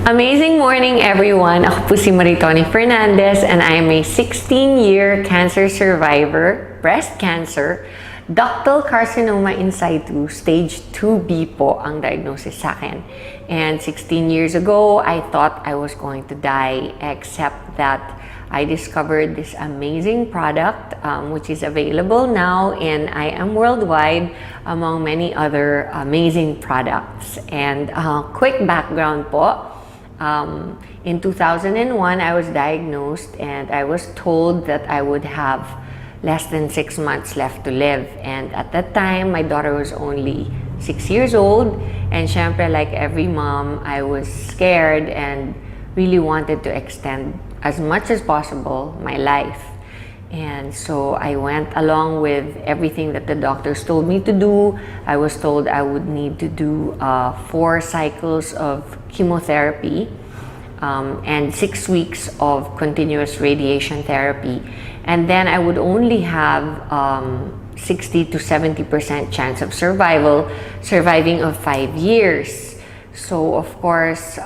Amazing morning, everyone! Ako po si Maritoni Fernandez and I am a 16-year cancer survivor, breast cancer, ductal carcinoma in situ, stage 2B po ang diagnosis sa akin. And 16 years ago, I thought I was going to die, except that I discovered this amazing product which is available now, and I am worldwide among many other amazing products. And quick background po. In 2001, I was diagnosed and I was told that I would have less than 6 months left to live. And at that time, my daughter was only 6 years old. And syempre, like every mom, I was scared and really wanted to extend as much as possible my life. And so I went along with everything that the doctors told me to do. I was told I would need to do 4 cycles of chemotherapy and 6 weeks of continuous radiation therapy. And then I would only have 60 to 70% chance of surviving of 5 years. So of course,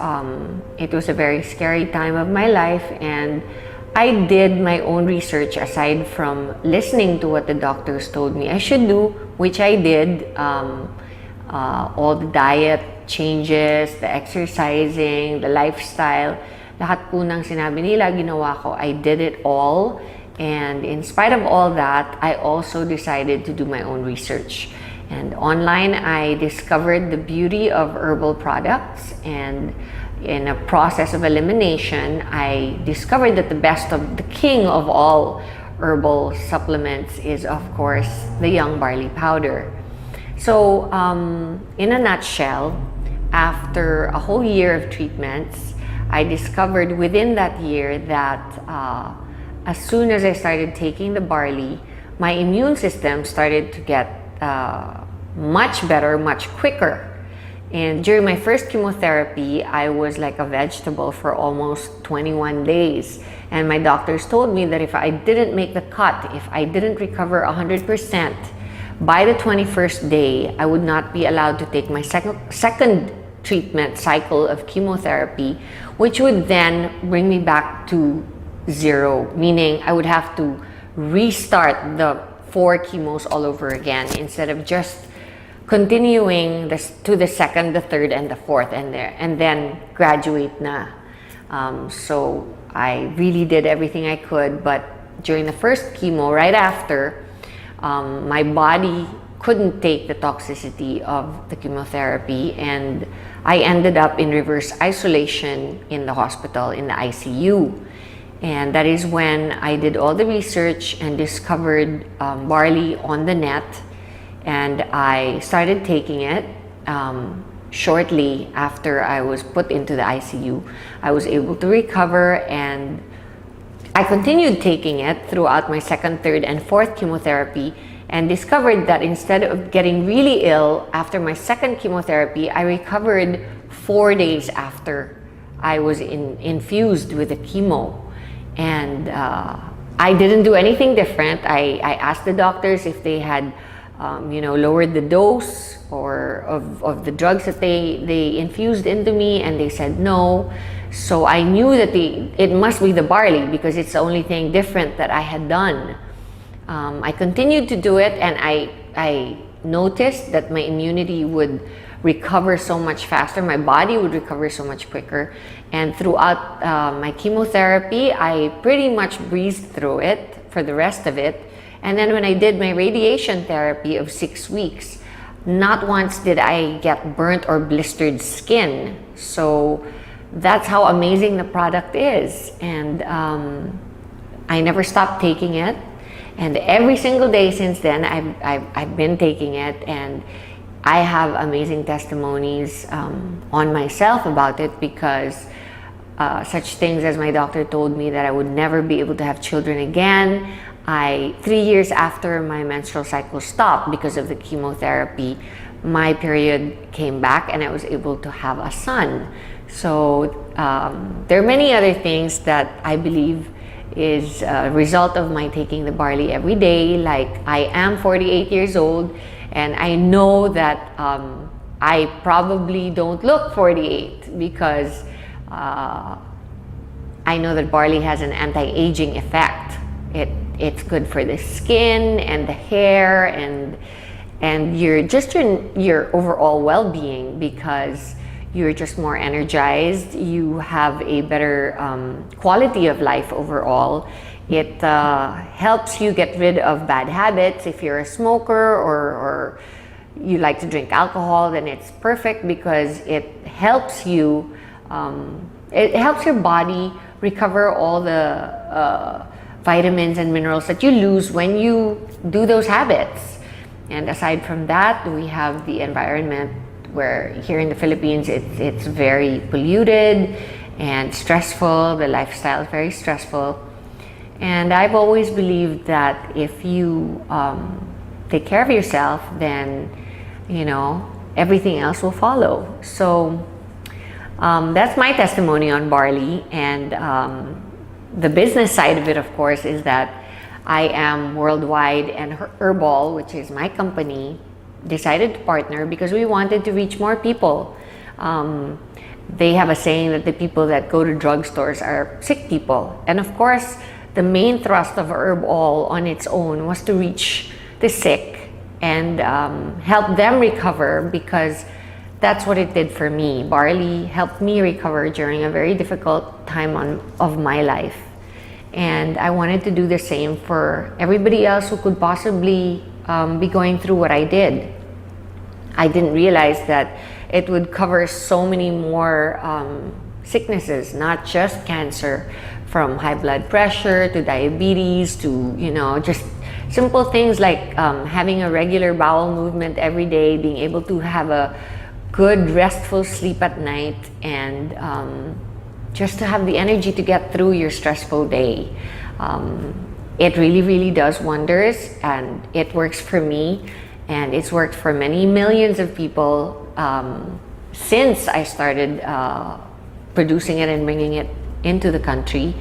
it was a very scary time of my life, and I did my own research aside from listening to what the doctors told me I should do, which I did. All the diet changes, the exercising, the lifestyle, lahat po ng sinabi nila, ginawa ko. I did it all. And in spite of all that, I also decided to do my own research. And online, I discovered the beauty of herbal products, and in a process of elimination, I discovered that the king of all herbal supplements is, of course, the young barley powder. So, in a nutshell, after a whole year of treatments, I discovered within that year that as soon as I started taking the barley, my immune system started to get much better, much quicker. And during my first chemotherapy, I was like a vegetable for almost 21 days. And my doctors told me that if I didn't make the cut, if I didn't recover 100%, by the 21st day, I would not be allowed to take my second treatment cycle of chemotherapy, which would then bring me back to 0, meaning I would have to restart the 4 chemos all over again instead of just continuing to the second, the third, and the fourth, and then graduate na. So I really did everything I could, but during the first chemo, right after, my body couldn't take the toxicity of the chemotherapy, and I ended up in reverse isolation in the hospital, in the ICU. And that is when I did all the research and discovered barley on the net. And I started taking it shortly after I was put into the ICU. I was able to recover, and I continued taking it throughout my second, third, and fourth chemotherapy, and discovered that instead of getting really ill after my second chemotherapy, I recovered 4 days after I was infused with the chemo. And I didn't do anything different. I asked the doctors if they had lowered the dose or of the drugs that they infused into me, and they said no. So I knew that it must be the barley, because it's the only thing different that I had done. I continued to do it, and I noticed that my immunity would recover so much faster, my body would recover so much quicker. And throughout my chemotherapy, I pretty much breezed through it for the rest of it. And then when I did my radiation therapy of 6 weeks, not once did I get burnt or blistered skin. So that's how amazing the product is. And I never stopped taking it. And every single day since then, I've been taking it. And I have amazing testimonies on myself about it, because such things as my doctor told me that I would never be able to have children again. 3 years after my menstrual cycle stopped because of the chemotherapy, my period came back and I was able to have a son. So there are many other things that I believe is a result of my taking the barley every day. Like, I am 48 years old, and I know that I probably don't look 48 because I know that barley has an anti-aging effect. It's good for the skin and the hair and your overall well-being, because you're just more energized. You have a better quality of life overall. It helps you get rid of bad habits. If you're a smoker or you like to drink alcohol, then it's perfect because it helps you. It helps your body recover all the vitamins and minerals that you lose when you do those habits. And aside from that, we have the environment, where here in the Philippines it's very polluted and stressful. The lifestyle is very stressful. And I've always believed that if you take care of yourself, then everything else will follow. So that's my testimony on barley. And the business side of it, of course, is that I am worldwide, and Herbal, which is my company, decided to partner because we wanted to reach more people. They have a saying that the people that go to drugstores are sick people. And of course, the main thrust of Herbal on its own was to reach the sick and help them recover, because that's what it did for me. Barley helped me recover during a very difficult time of my life. And I wanted to do the same for everybody else who could possibly be going through what I did. I didn't realize that it would cover so many more sicknesses, not just cancer, from high blood pressure to diabetes to, just simple things like having a regular bowel movement every day, being able to have a good restful sleep at night, and just to have the energy to get through your stressful day. It really, really does wonders, and it works for me, and it's worked for many millions of people since I started producing it and bringing it into the country.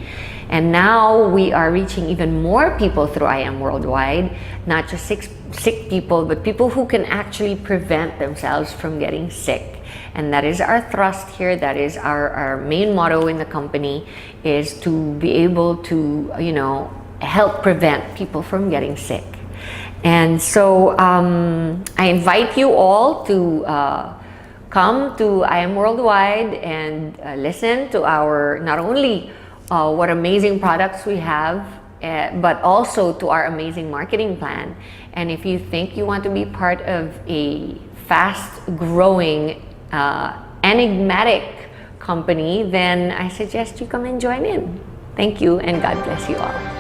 And now we are reaching even more people through I Am Worldwide, not just sick people, but people who can actually prevent themselves from getting sick. And that is our thrust here. That is our main motto in the company, is to be able to, help prevent people from getting sick. And so I invite you all to come to I Am Worldwide and listen to our, not only what amazing products we have, but also to our amazing marketing plan. And if you think you want to be part of a fast-growing, enigmatic company, then I suggest you come and join in. Thank you, and God bless you all.